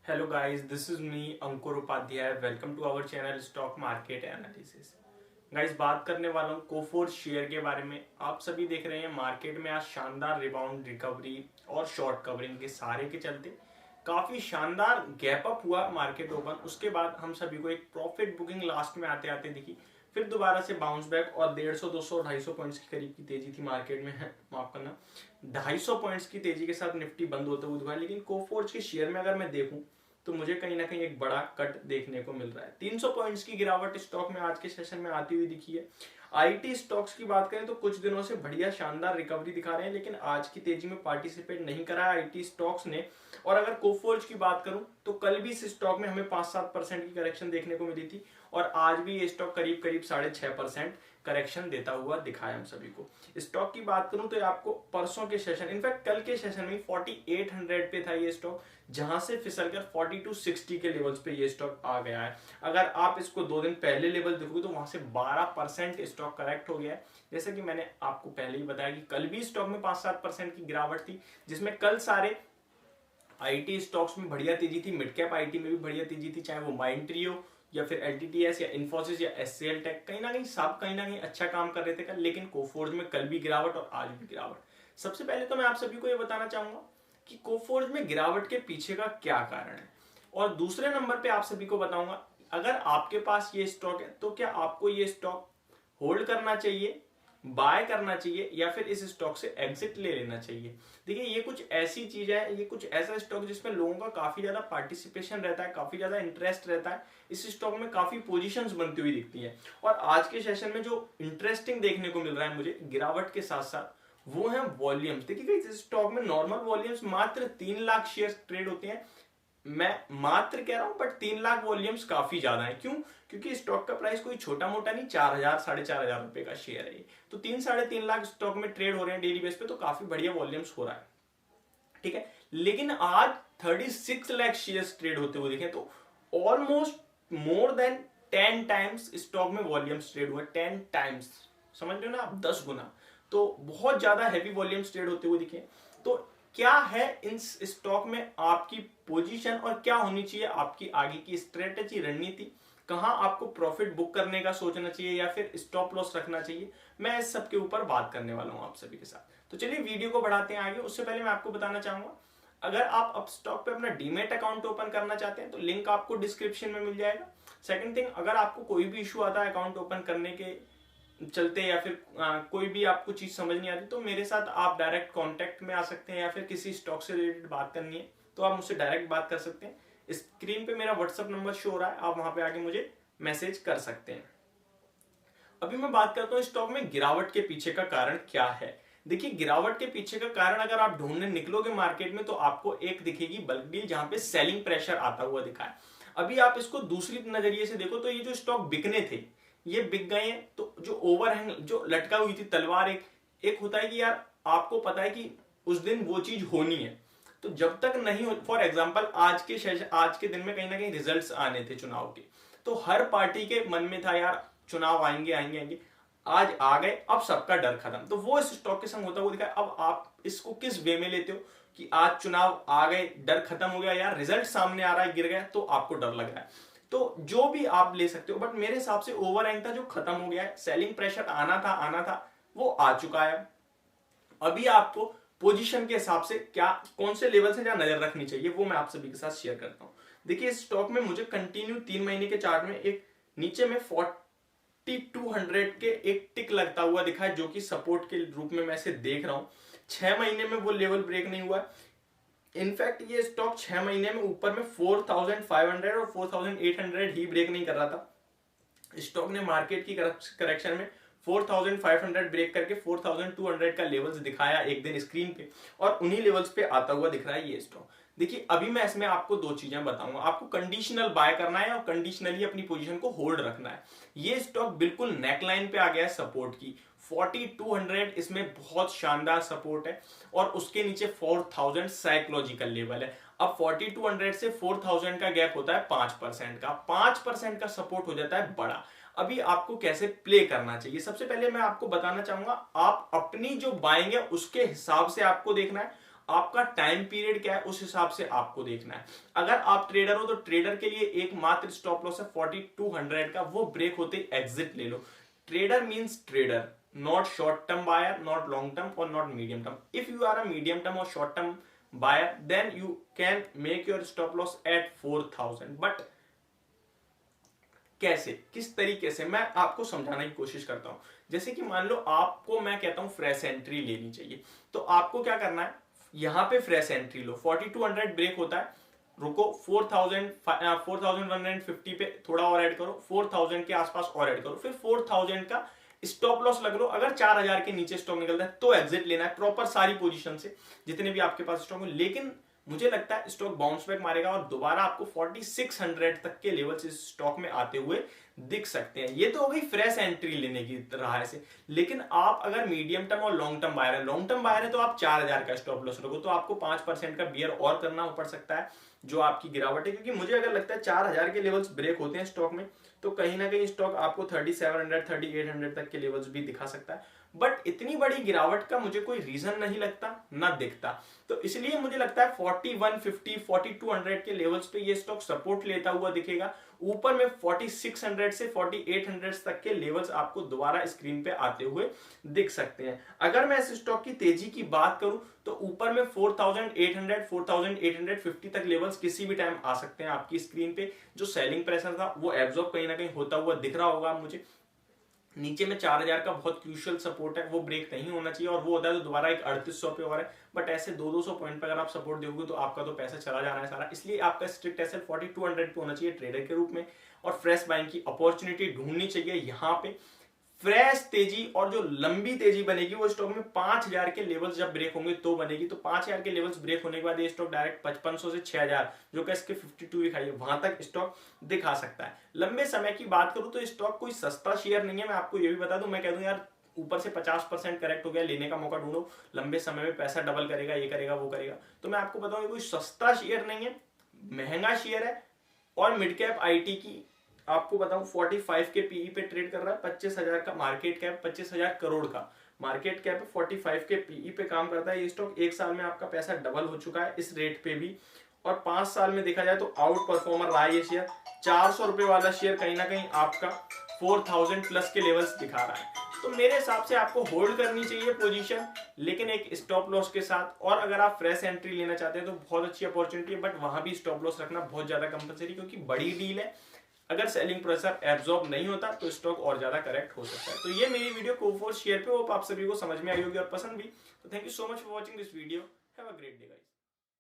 Hello guys, this is me Ankur Upadhyay. Welcome to our channel stock market analysis. Guys, बात करने वाला हूँ Coforge share के बारे में. आप सभी देख रहे हैं मार्केट में आज शानदार रिबाउंड, रिकवरी और शॉर्ट कवरिंग के सारे के चलते काफी शानदार गैप अप हुआ मार्केट ओपन. उसके बाद हम सभी को एक प्रॉफिट बुकिंग लास्ट में आते आते दिखी, फिर दोबारा से बाउंस बैक और 150, 200, 250 पॉइंट्स के करीब की तेजी थी मार्केट में. है माफ करना, 250 पॉइंट्स की तेजी के साथ निफ्टी बंद होते हुए दिखा. लेकिन कोफोर्ज के शेयर में अगर मैं देखूं तो मुझे कहीं ना कहीं एक बड़ा कट देखने को मिल रहा है. 300 पॉइंट्स की गिरावट स्टॉक में आज के सेशन में आती हुई दिखी है. आईटी स्टॉक्स की बात करें तो कुछ दिनों से बढ़िया शानदार रिकवरी दिखा रहे हैं, लेकिन आज की तेजी में पार्टिसिपेट नहीं करा है आईटी स्टॉक्स ने. और अगर कोफोर्ज की बात करूं तो कल भी इस स्टॉक में हमें 5-7% की करेक्शन देखने को मिली थी और आज भी ये स्टॉक करीब करीब 6.5% करेक्शन देता हुआ दिखाया हम सभी को. स्टॉक की बात करूं तो आपको परसों के सेशन, इनफैक्ट कल के सेशन में 4800 पे था ये स्टॉक, जहां से फिसलकर 4260 के लेवल्स पे ये स्टॉक आ गया है. अगर आप इसको 2 दिन पहले लेवल देखोगे तो वहां से 12% स्टॉक करेक्ट हो गया है. जैसे कि मैंने आपको पहले ही बताया कि कल भी स्टॉक में 5-7% की गिरावट थी, जिसमें कल सारे आईटी स्टॉक्स में बढ़िया तेजी थी, मिड कैप आईटी में भी बढ़िया तेजी थी, चाहे वो माइंट्रियो या फिर एलटीटीएस या इन्फोसिस या एचसीएल टेक, कहीं ना कहीं सब कहीं ना कहीं अच्छा काम कर रहे थे कल. लेकिन कोफोर्ज में कल भी गिरावट और आज भी गिरावट. सबसे पहले तो मैं आप सभी को ये बताना चाहूंगा कि कोफोर्ज में गिरावट के पीछे का क्या कारण है, और दूसरे नंबर पे आप सभी को बताऊंगा अगर आपके पास ये स्टॉक है तो क्या आपको ये स्टॉक होल्ड करना चाहिए, बाय करना चाहिए, या फिर इस स्टॉक से एग्जिट ले लेना चाहिए. देखिए, ये कुछ ऐसी चीज है, ये कुछ ऐसा स्टॉक जिसमें लोगों का काफी ज्यादा पार्टिसिपेशन रहता है, काफी ज्यादा इंटरेस्ट रहता है. इस स्टॉक में काफी पोजीशंस बनती हुई दिखती हैं. और आज के सेशन में जो इंटरेस्टिंग देखने को मिल रहा है मुझे गिरावट के साथ साथ, वो है वॉल्यूम्स. देखिए, इस स्टॉक में नॉर्मल वॉल्यूम्स मात्र 3 लाख शेयर ट्रेड होते हैं. मैं मात्र कह रहा हूं, बट 3 लाख वॉल्यूम्स काफी ज्यादा है. क्यों? क्योंकि स्टॉक का प्राइस कोई छोटा मोटा नहीं, 4000 4,500 रुपए का शेयर है. तो 3-3.5 लाख स्टॉक में ट्रेड हो रहे हैं डेली बेस पे, तो काफी बढ़िया वॉल्यूम्स हो रहा है. ठीक है, लेकिन आज 36 लाख शेयर ट्रेड होते हुए देखें तो almost more than 10 times stock में वॉल्यूम्स ट्रेड हुए. 10 टाइम्स, समझ रहे हो ना आप, 10 गुना. तो बहुत ज्यादा हैवी वॉल्यूम्स ट्रेड होते हुए दिखे. तो क्या है इन स्टॉक में आपकी पोजीशन और क्या होनी चाहिए आपकी आगे की स्ट्रेटेजी, रणनीति, कहां आपको प्रॉफिट बुक करने का सोचना चाहिए या फिर स्टॉप लॉस रखना चाहिए, मैं इस सब के ऊपर बात करने वाला हूं आप सभी के साथ. तो चलिए वीडियो को बढ़ाते हैं आगे. उससे पहले मैं आपको बताना चाहूंगा, अगर आप अब स्टॉक पे अपना डीमेट अकाउंट ओपन करना चाहते हैं तो लिंक आपको डिस्क्रिप्शन में मिल जाएगा. सेकंड थिंग, अगर आपको कोई भी इशू आता है अकाउंट ओपन करने के चलते या फिर कोई भी आपको चीज समझ नहीं आती, तो मेरे साथ आप डायरेक्ट कांटेक्ट में आ सकते हैं, या फिर किसी स्टॉक से रिलेटेड बात करनी है तो आप मुझसे डायरेक्ट बात कर सकते हैं. स्क्रीन पे मेरा व्हाट्सएप नंबर शो हो रहा है, आप वहां पे आके मुझे मैसेज कर सकते हैं. अभी मैं बात करता हूँ स्टॉक में गिरावट के पीछे का कारण क्या है. देखिए, गिरावट के पीछे का कारण अगर आप ढूंढने निकलोगे मार्केट में तो आपको एक दिखेगी बल्क डील, जहां पे सेलिंग प्रेशर आता हुआ दिखा है. अभी आप इसको दूसरी नजरिए से देखो तो ये जो स्टॉक बिकने थे ये बिक गए हैं. तो जो ओवरहैंग, जो लटका हुई थी तलवार, एक होता है कि यार आपको पता है कि उस दिन वो चीज होनी है, तो जब तक नहीं हो, फॉर एग्जाम्पल आज के दिन में कहीं ना कहीं रिजल्ट्स आने थे चुनाव के, तो हर पार्टी के मन में था यार चुनाव आएंगे आएंगे आएंगे. आज आ गए, अब सबका डर खत्म. तो वो इस स्टॉक के संग होता हुआ दिखा. अब आप इसको किस वे में लेते हो कि आज चुनाव आ गए, डर खत्म हो गया, यार रिजल्ट सामने आ रहा है, गिर गया तो आपको डर लग रहा है. तो जो भी आप ले सकते हो, बट मेरे हिसाब से ओवरहैंग था जो खत्म हो गया है. सेलिंग प्रेशर आना था वो आ चुका है. अभी आपको पोजीशन के हिसाब से क्या, कौन से लेवल से क्या नजर रखनी चाहिए, वो मैं आप सभी के साथ शेयर करता हूं. देखिए, इस स्टॉक में मुझे कंटिन्यू 3 महीने के चार्ट में एक नीचे में 4200 के एक टिक लगता हुआ दिखा है, जो कि सपोर्ट के रूप में मैं इसे देख रहा हूं. 6 महीने में वो लेवल ब्रेक नहीं हुआ. इनफैक्ट ये स्टॉक 6 महीने में ऊपर में 4500 और 4800 ही ब्रेक नहीं कर रहा था. स्टॉक ने मार्केट की करेक्शन में 4500 ब्रेक करके 4200 का लेवल्स दिखाया एक दिन स्क्रीन पे, और उन्हीं लेवल्स पे आता हुआ दिख रहा है ये स्टॉक. देखिए, अभी मैं इसमें आपको 2 चीजें बताऊंगा. आपको कंडीशनल बाय करना है और कंडीशनली अपनी पोजीशन को होल्ड रखना है. ये स्टॉक बिल्कुल नेकलाइन पे आ गया है सपोर्ट की. 4200 इसमें बहुत शानदार सपोर्ट है, और उसके नीचे 4000 साइकोलॉजिकल लेवल है. अब 4200 से 4000 का गैप होता है 5% का. 5% का सपोर्ट हो जाता है बड़ा. अभी आपको कैसे प्ले करना चाहिए, सबसे पहले मैं आपको बताना चाहूंगा, आप अपनी जो बाइंग है उसके हिसाब से आपको देखना है. आपका टाइम पीरियड क्या है उस हिसाब से आपको देखना है। अगर आप ट्रेडर हो तो ट्रेडर के लिए एकमात्र स्टॉप लॉस है 4200 का, वो ब्रेक होते एग्जिट ले लो। Trader means trader, not short term buyer, not long term और not medium term. If you are a medium term और short term buyer then you can make your stop loss at 4000। But कैसे, किस तरीके से, मैं आपको समझाने की कोशिश करता हूं। जैसे कि मान लो आपको मैं कहता हूं फ्रेश एंट्री लेनी चाहिए, तो आपको क्या करना है, यहां पे फ्रेश एंट्री लो। 4200 ब्रेक होता है, रुको 4150 पे थोड़ा और ऐड करो, 4000 के आसपास और ऐड करो, फिर 4000 का स्टॉप लॉस लग लो। अगर 4000 के नीचे स्टॉक निकलता है तो एग्जिट लेना है प्रॉपर सारी पोजीशन से, जितने भी आपके पास स्टॉक हो। लेकिन मुझे लगता है स्टॉक बाउंस बैक मारेगा और दोबारा आपको 4600 तक के लेवल्स इस स्टॉक में आते हुए दिख सकते हैं। ये तो हो गई फ्रेश एंट्री लेने की राह से। लेकिन आप अगर मीडियम टर्म और लॉन्ग टर्म बायर है, लॉन्ग टर्म बायर है तो आप 4000 का स्टॉप लॉस रखो, तो आपको 5% का बियर और करना पड़ सकता है जो आपकी गिरावट है। क्योंकि मुझे अगर लगता है 4000 के लेवल्स ब्रेक होते हैं स्टॉक में, तो कहीं ना कहीं स्टॉक आपको 3700 3800 तक के लेवल्स भी दिखा सकता है। बट इतनी बड़ी गिरावट का मुझे कोई रीजन नहीं लगता, ना दिखता। तो इसलिए मुझे लगता है 4150 4200 के लेवल्स पे ये स्टॉक सपोर्ट लेता हुआ दिखेगा। ऊपर में 4600 से 4800 तक के लेवल्स आपको दोबारा स्क्रीन पे आते हुए दिख सकते हैं। अगर मैं इस स्टॉक की तेजी की बात करूं तो ऊपर में 4800 4850 तक लेवल्स किसी भी टाइम आ सकते हैं आपकी स्क्रीन पे। जो सेलिंग प्रेशर था वो एब्जॉर्ब कहीं ना कहीं होता हुआ दिख रहा होगा मुझे। नीचे में 4000 का बहुत क्रूशियल सपोर्ट है, वो ब्रेक नहीं होना चाहिए, और वो होता है तो दोबारा एक 3800 पे और है। बट ऐसे 200 पॉइंट पे अगर आप सपोर्ट दोगे तो आपका तो पैसा चला जाना है सारा। इसलिए आपका स्ट्रिक्ट एसएल 4200 पे होना चाहिए ट्रेडर के रूप में, और फ्रेश बाइंग की अपॉर्चुनिटी ढूंढनी चाहिए यहाँ पे। फ्रेश तेजी और जो लंबी तेजी बनेगी वो स्टॉक में 5000 के लेवल्स जब ब्रेक होंगे तो बनेगी। तो 5000 के लेवल्स ब्रेक होने के बाद ये स्टॉक डायरेक्ट 5500 से 6000, जो कि इसके 52 वीक हाई है, वहां तक स्टॉक दिखा सकता है। लंबे समय की बात करूं तो स्टॉक कोई सस्ता शेयर नहीं है, मैं आपको ये भी बता दूं। मैं कह दूं यार ऊपर से 50% करेक्ट हो गया, लेने का मौका ढूंढो, लंबे समय में पैसा डबल करेगा, ये करेगा वो करेगा, तो मैं आपको बताऊं कोई सस्ता शेयर नहीं है, महंगा शेयर है। और मिड कैप आईटी की आपको बताऊं 45 के पीई पे ट्रेड कर रहा है, 25,000 का मार्केट कैप, 25,000 करोड़ का मार्केट कैप, 45 के पीई पे काम करता है। ये स्टॉक एक साल में आपका पैसा डबल हो चुका है इस रेट पे भी, और 5 साल में देखा जाए तो आउट परफॉर्मर रहा है ये शेयर। 400 रुपए वाला शेयर कहीं ना कहीं आपका 4000 प्लस के लेवल्स दिखा रहा है। तो मेरे हिसाब से आपको होल्ड करनी चाहिए पोजीशन, लेकिन एक स्टॉप लॉस के साथ। और अगर आप फ्रेश एंट्री लेना चाहते हैं तो बहुत अच्छी अपॉर्चुनिटी है, बट वहां भी स्टॉप लॉस रखना बहुत ज्यादा कंपलसरी, क्योंकि बड़ी डील है। अगर सेलिंग प्रेशर एब्जॉर्ब नहीं होता तो स्टॉक और ज्यादा करेक्ट हो सकता है। तो ये मेरी वीडियो कोफोर्स शेयर पे, होप आप सभी को समझ में आई होगी और पसंद भी। तो thank you so much for watching this video. Have a great day guys.